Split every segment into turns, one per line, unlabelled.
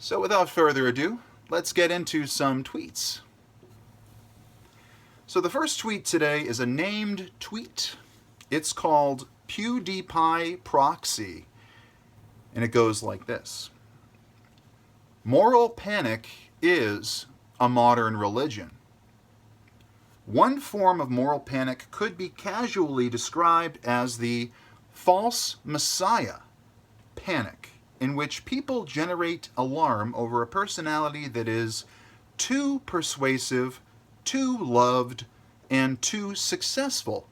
So without further ado, let's get into some tweets. So the first tweet today is a named tweet. It's called PewDiePie Proxy, and it goes like this. Moral panic is a modern religion. One form of moral panic could be casually described as the false messiah panic, in which people generate alarm over a personality that is too persuasive, too loved, and too successful.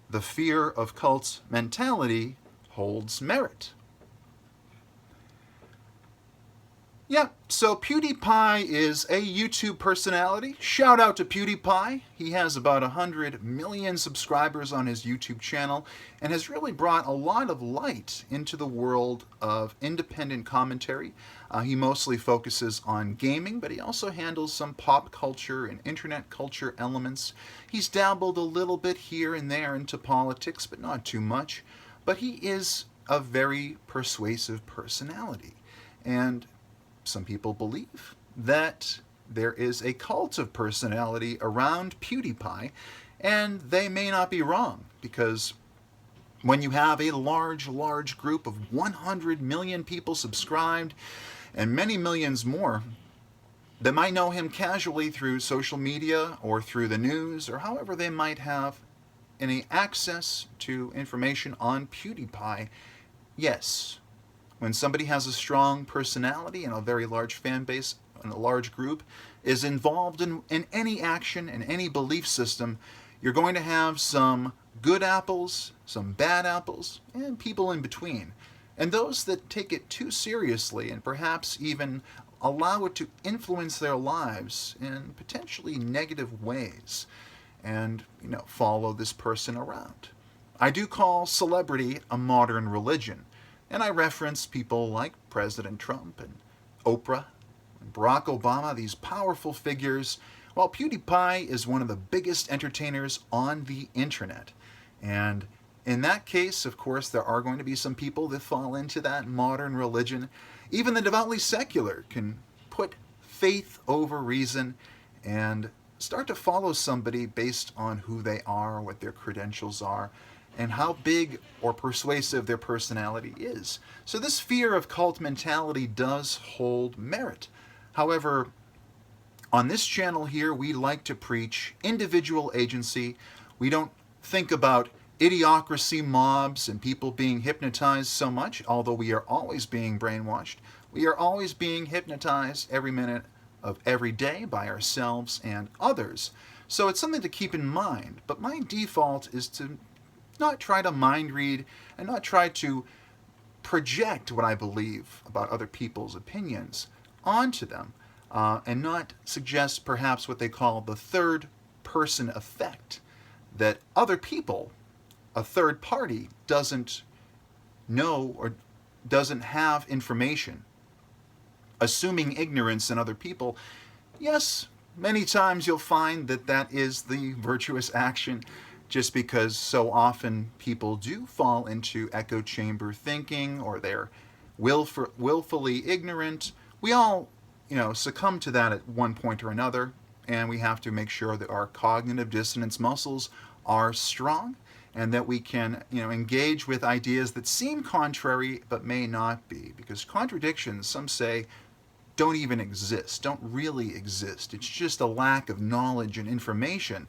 The fear of cult mentality holds merit. Yeah, so PewDiePie is a YouTube personality. Shout out to PewDiePie. He has about 100 million subscribers on his YouTube channel and has really brought a lot of light into the world of independent commentary. He mostly focuses on gaming, but he also handles some pop culture and internet culture elements. He's dabbled a little bit here and there into politics, but not too much. But he is a very persuasive personality. And some people believe that there is a cult of personality around PewDiePie, and they may not be wrong, because when you have a large group of 100 million people subscribed and many millions more that might know him casually through social media or through the news or however they might have any access to information on PewDiePie, yes, when somebody has a strong personality and a very large fan base and a large group is involved in any action and any belief system, you're going to have some good apples, some bad apples, and people in between. And those that take it too seriously and perhaps even allow it to influence their lives in potentially negative ways and, follow this person around. I do call celebrity a modern religion. And I reference people like President Trump and Oprah and Barack Obama, these powerful figures, while PewDiePie is one of the biggest entertainers on the internet. And in that case, of course, there are going to be some people that fall into that modern religion. Even the devoutly secular can put faith over reason and start to follow somebody based on who they are, what their credentials are, and how big or persuasive their personality is. So this fear of cult mentality does hold merit. However, on this channel here, we like to preach individual agency. We don't think about idiocracy mobs and people being hypnotized so much, although we are always being brainwashed. We are always being hypnotized every minute of every day by ourselves and others. So it's something to keep in mind. But my default is to not try to mind read and not try to project what I believe about other people's opinions onto them, and not suggest perhaps what they call the third person effect, that other people, a third party, doesn't know or doesn't have information, assuming ignorance in other people. Yes, many times you'll find that that is the virtuous action, just because so often people do fall into echo chamber thinking, or they're willfully ignorant. We all, succumb to that at one point or another, and we have to make sure that our cognitive dissonance muscles are strong and that we can, engage with ideas that seem contrary but may not be, because contradictions, some say, don't even exist, don't really exist. It's just a lack of knowledge and information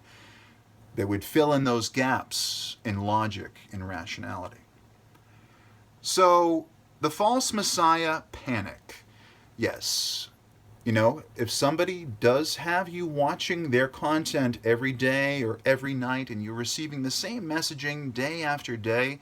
that would fill in those gaps in logic and rationality. So, the false messiah panic. Yes, if somebody does have you watching their content every day or every night and you're receiving the same messaging day after day,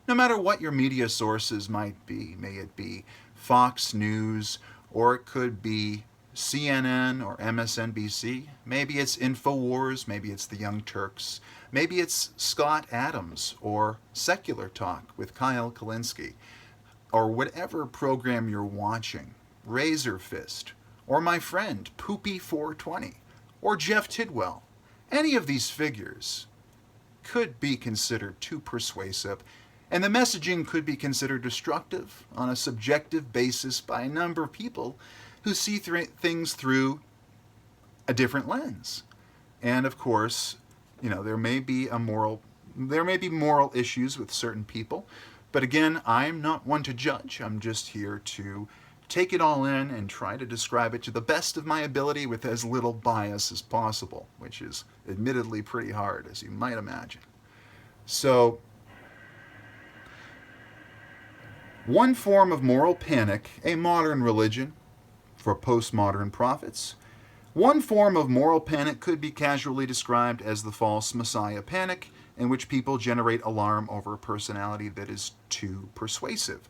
no matter what your media sources might be, may it be Fox News, or it could be CNN or MSNBC, maybe it's InfoWars, maybe it's the Young Turks, maybe it's Scott Adams or Secular Talk with Kyle Kalinske, or whatever program you're watching, Razor Fist, or my friend Poopy420, or Jeff Tidwell. Any of these figures could be considered too persuasive And the messaging could be considered destructive on a subjective basis by a number of people who see things through a different lens. And of course, there may be moral issues with certain people, but again, I'm not one to judge. I'm just here to take it all in and try to describe it to the best of my ability with as little bias as possible, which is admittedly pretty hard, as you might imagine. So, one form of moral panic, a modern religion for postmodern prophets. One form of moral panic could be casually described as the false messiah panic, in which people generate alarm over a personality that is too persuasive.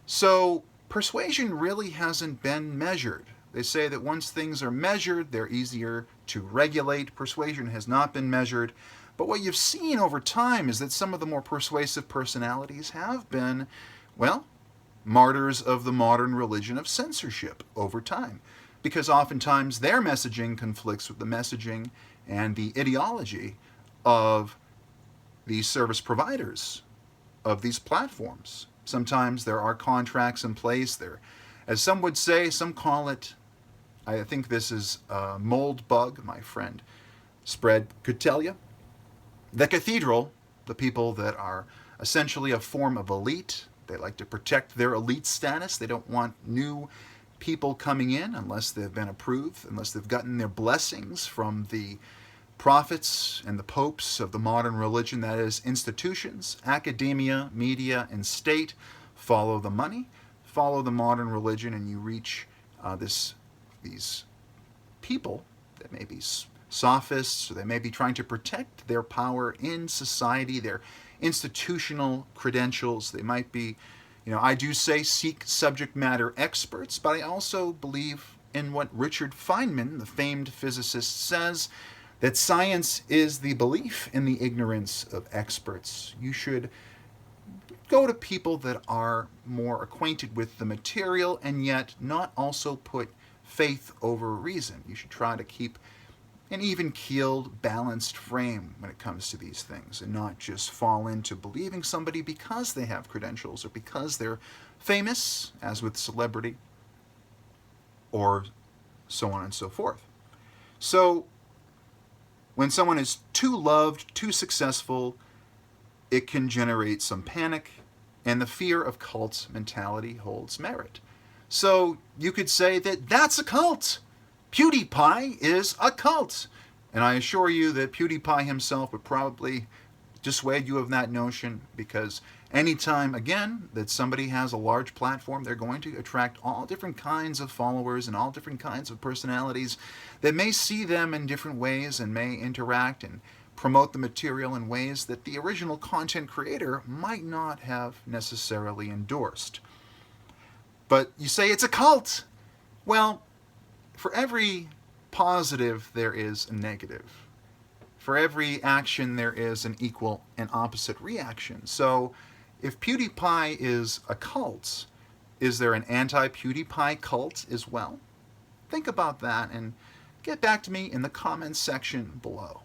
So, persuasion really hasn't been measured. They say that once things are measured, they're easier to regulate. Persuasion has not been measured. But what you've seen over time is that some of the more persuasive personalities have been, well, martyrs of the modern religion of censorship over time. Because oftentimes their messaging conflicts with the messaging and the ideology of the service providers of these platforms. Sometimes there are contracts in place there. As some would say, some call it, I think this is a mold bug, my friend Spread could tell you. The cathedral, the people that are essentially a form of elite, they like to protect their elite status. They don't want new people coming in unless they've been approved, unless they've gotten their blessings from the prophets and the popes of the modern religion, that is, institutions, academia, media, and state. Follow the money, follow the modern religion, and you reach these people that may be sophists, or they may be trying to protect their power in society, their institutional credentials. They might be, I do say seek subject matter experts, but I also believe in what Richard Feynman, the famed physicist, says, that science is the belief in the ignorance of experts. You should go to people that are more acquainted with the material and yet not also put faith over reason. You should try to keep an even-keeled, balanced frame when it comes to these things and not just fall into believing somebody because they have credentials or because they're famous, as with celebrity, or so on and so forth. So, when someone is too loved, too successful, it can generate some panic, and the fear of cult mentality holds merit. So you could say that that's a cult. PewDiePie is a cult. And I assure you that PewDiePie himself would probably dissuade you of that notion, because anytime, again, that somebody has a large platform, they're going to attract all different kinds of followers and all different kinds of personalities that may see them in different ways and may interact and promote the material in ways that the original content creator might not have necessarily endorsed. But you say it's a cult. Well, for every positive, there is a negative. For every action, there is an equal and opposite reaction. So, if PewDiePie is a cult, is there an anti-PewDiePie cult as well? Think about that and get back to me in the comments section below.